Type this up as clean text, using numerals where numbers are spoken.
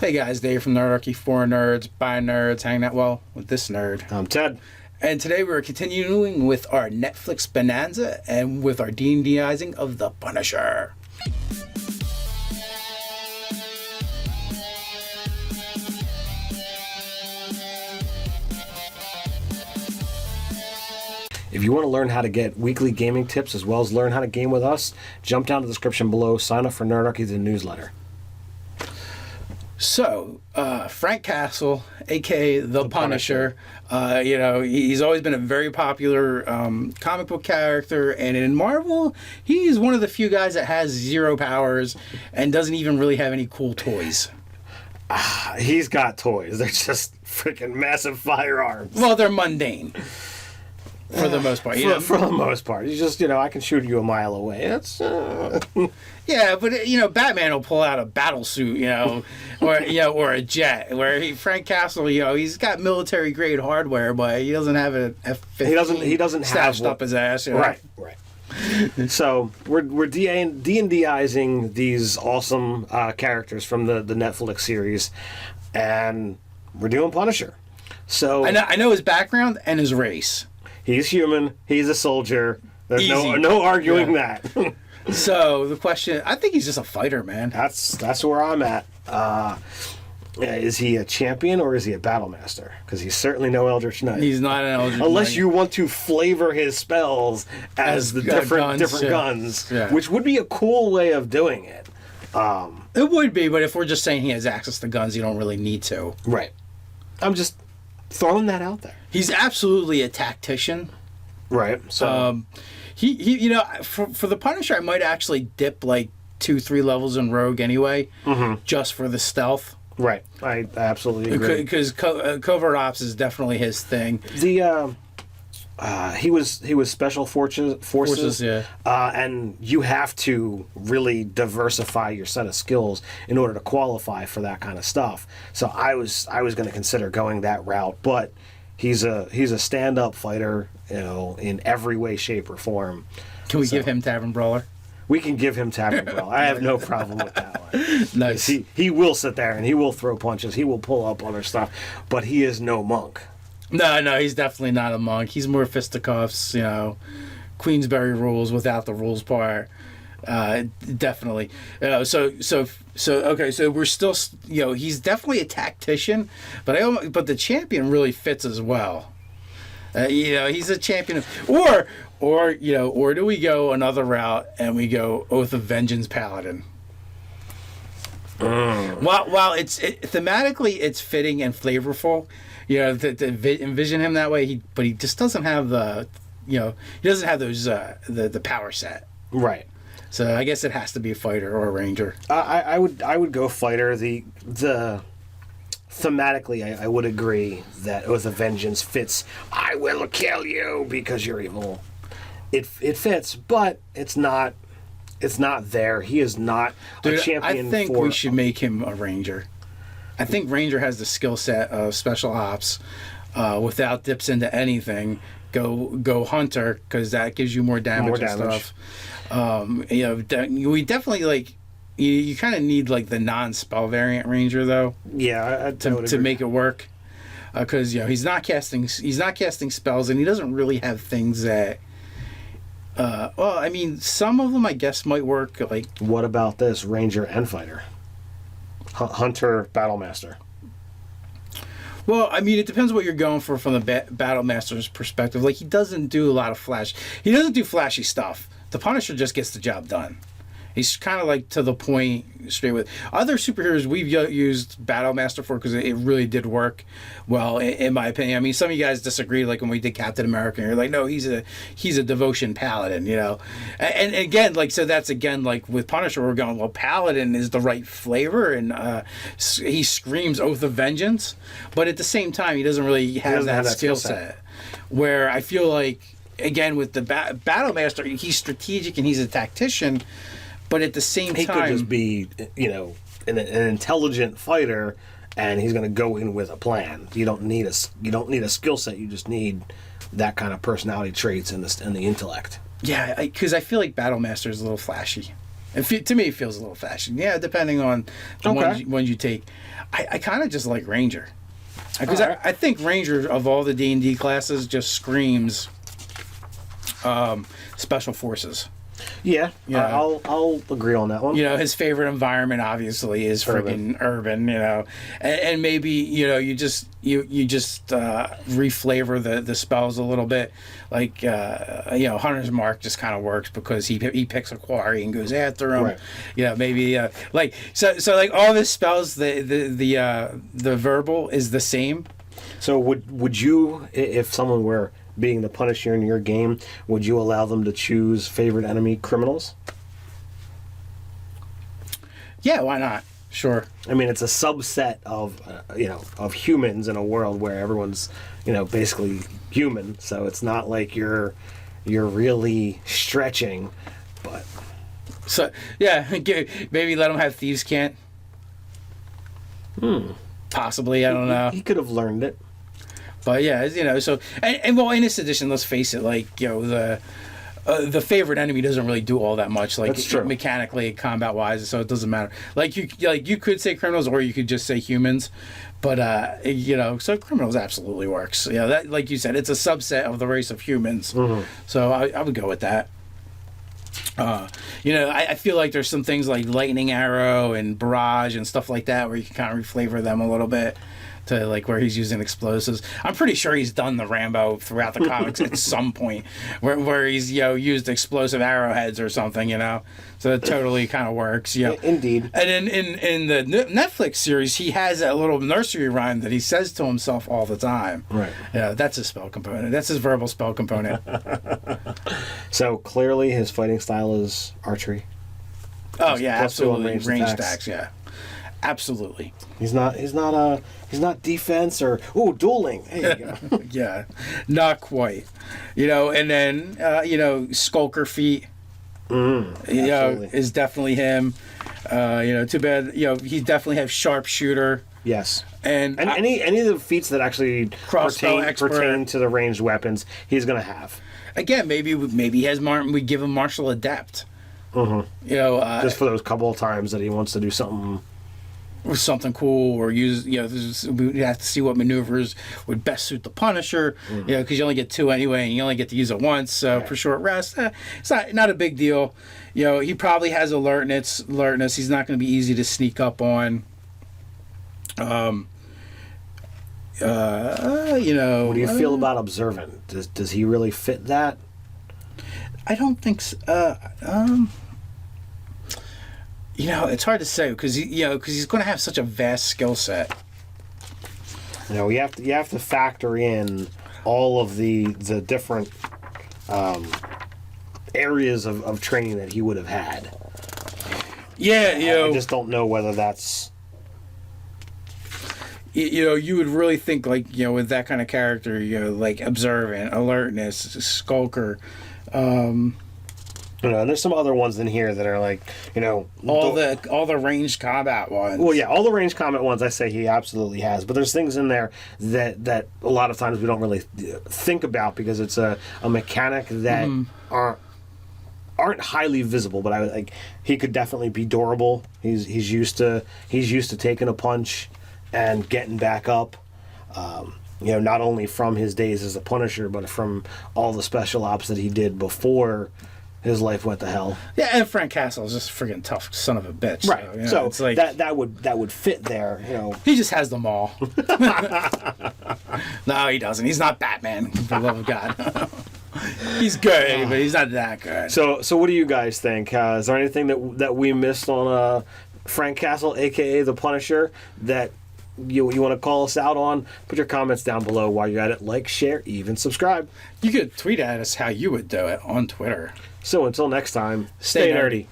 Hey guys, Dave from Nerdarchy, for nerds, by nerds, hanging out well with this nerd. I'm Ted. And today we're continuing with our Netflix bonanza and with our D&Dizing of The Punisher. If you want to learn how to get weekly gaming tips as well as learn how to game with us, jump down to the description below, sign up for Nerdarchy, the newsletter. So, Frank Castle, A.K.A. The Punisher, he's always been a very popular comic book character, and in Marvel, he's one of the few guys that has zero powers and doesn't even really have any cool toys. He's got toys. They're just freaking massive firearms. Well, they're mundane. For the most part, For the most part, you just I can shoot you a mile away. That's yeah, but Batman will pull out a battle suit, or a jet. Where Frank Castle, he's got military grade hardware, but he doesn't have a F-15. He doesn't stashed have up his ass. Right. So we're D&Dizing these awesome characters from the Netflix series, and we're doing Punisher. So I know his background and his race. He's human. He's a soldier. There's no arguing that. So the question, I think he's just a fighter, man. That's where I'm at. Is he a champion or is he a battle master? Because he's certainly no Eldritch Knight. He's not an Eldritch Knight. Unless you want to flavor his spells as the different guns, which would be a cool way of doing it. It would be, but if we're just saying he has access to guns, you don't really need to. Right. I'm just throwing that out there. He's absolutely a tactician. Right. So he for the Punisher, I might actually dip like 2-3 levels in Rogue anyway, just for the stealth. Right. I absolutely agree. Because covert ops is definitely his thing. The he was special forces, yeah. And you have to really diversify your set of skills in order to qualify for that kind of stuff. So I was going to consider going that route, but he's a stand-up fighter, in every way, shape, or form. Can we give him Tavern Brawler? We can give him Tavern Brawler. I have no problem with that one. Nice. He will sit there and he will throw punches. He will pull up other stuff, but he is no monk. No, he's definitely not a monk. He's more fisticuffs, Queensberry rules without the rules part. Definitely. So we're still, he's definitely a tactician, but the champion really fits as well. He's a champion or do we go another route and we go Oath of Vengeance Paladin? While thematically it's fitting and flavorful, to envision him that way, but he just doesn't have he doesn't have those the power set. Right. So I guess it has to be a fighter or a ranger. I would go fighter. The thematically, I would agree that Oath of Vengeance fits. I will kill you because you're evil. It fits, but it's not there. He is not a champion. I think we should make him a ranger. I think ranger has the skill set of special ops, without dips into anything. Go hunter, because that gives you more damage and stuff. We definitely you kind of need the non-spell variant ranger though. Yeah, to make it work, because he's not casting spells, and he doesn't really have things that. Some of them I guess might work. What about this ranger and fighter? Hunter, battle master. Well, it depends what you're going for from the battle master's perspective. He doesn't do a lot of flash. He doesn't do flashy stuff. The Punisher just gets the job done. He's kind of to the point, straight with other superheroes we've used Battle Master for, because it really did work well, in my opinion. Some of you guys disagreed, when we did Captain America. And you're like, no, he's a devotion paladin, And again, so that's again with Punisher, we're going, well, paladin is the right flavor, and he screams Oath of Vengeance, but at the same time, he doesn't really have that skill set. Where I feel again with the Battle Master, he's strategic and he's a tactician. But at the same time, he could just be, an intelligent fighter, and he's going to go in with a plan. You don't need a skill set. You just need that kind of personality traits and the intellect. Yeah, because I feel like Battle Master is a little flashy. To me, it feels a little fashion. Yeah, depending on the ones you take. I kind of just like Ranger. Because I think Ranger, of all the D&D classes, just screams Special Forces. Yeah, I'll agree on that one. His favorite environment obviously is freaking urban. And maybe you just reflavor the spells a little bit. Like Hunter's Mark just kind of works because he picks a quarry and goes after him. Right. Maybe like all his spells, the verbal is the same. So would you, if someone were being the Punisher in your game, would you allow them to choose favorite enemy criminals? Yeah, why not? Sure. I mean, it's a subset of of humans in a world where everyone's basically human. So it's not like you're really stretching, but so yeah, maybe let them have thieves' cant. Possibly, I don't know. He could have learned it. But yeah, so and well, in this edition, let's face it, like the favorite enemy doesn't really do all that much, like mechanically, combat wise, so it doesn't matter. Like you could say criminals, or you could just say humans, but so criminals absolutely works. That, like you said, it's a subset of the race of humans. Mm-hmm. So I would go with that. I feel like there's some things like Lightning Arrow and Barrage and stuff like that where you can kind of reflavor them a little bit to like where he's using explosives. I'm pretty sure he's done the Rambo throughout the comics at some point where he's used explosive arrowheads or something, so it totally kind of works. Indeed. And in the Netflix series, he has that little nursery rhyme that he says to himself all the time. Right. That's his spell component. That's his verbal spell component. So clearly his fighting style is archery. Oh yeah, absolutely. Range attacks, yeah. Absolutely. He's not defense or dueling. There you go. Yeah, not quite. And then Skulker feat. Is definitely him. Too bad. He definitely has sharpshooter. Yes. And any of the feats that actually pertain to the ranged weapons, he's gonna have. Again, maybe he has we give him martial adept. Mm-hmm. Just for those couple of times that he wants to do something cool or use, we have to see what maneuvers would best suit the Punisher, because you only get 2 anyway, and you only get to use it once, so for short rest, it's not a big deal. He probably has alertness. He's not going to be easy to sneak up on. What do you feel about observant? Does he really fit that? I don't think so. It's hard to say because he's going to have such a vast skill set. You have to factor in all of the different areas of training that he would have had. Yeah, I just don't know whether that's. You would really think like with that kind of character, like observant, alertness, skulker. And there's some other ones in here that are like, all the ranged combat ones. Well, yeah, all the ranged combat ones I say he absolutely has, but there's things in there that a lot of times we don't really think about because it's a mechanic that aren't highly visible. But he could definitely be durable. He's used to taking a punch and getting back up. Not only from his days as a Punisher, but from all the special ops that he did before his life went to hell. Yeah, and Frank Castle is just a freaking tough son of a bitch. Right. So it's like that would fit there. He just has them all. No, he doesn't. He's not Batman. For the love of God. He's good, but he's not that good. So what do you guys think? Is there anything that we missed on Frank Castle, A.K.A. the Punisher, that you want to call us out on? Put your comments down below. While you're at it, like, share, even subscribe. You could tweet at us how you would do it on Twitter. So until next time, stay nerdy.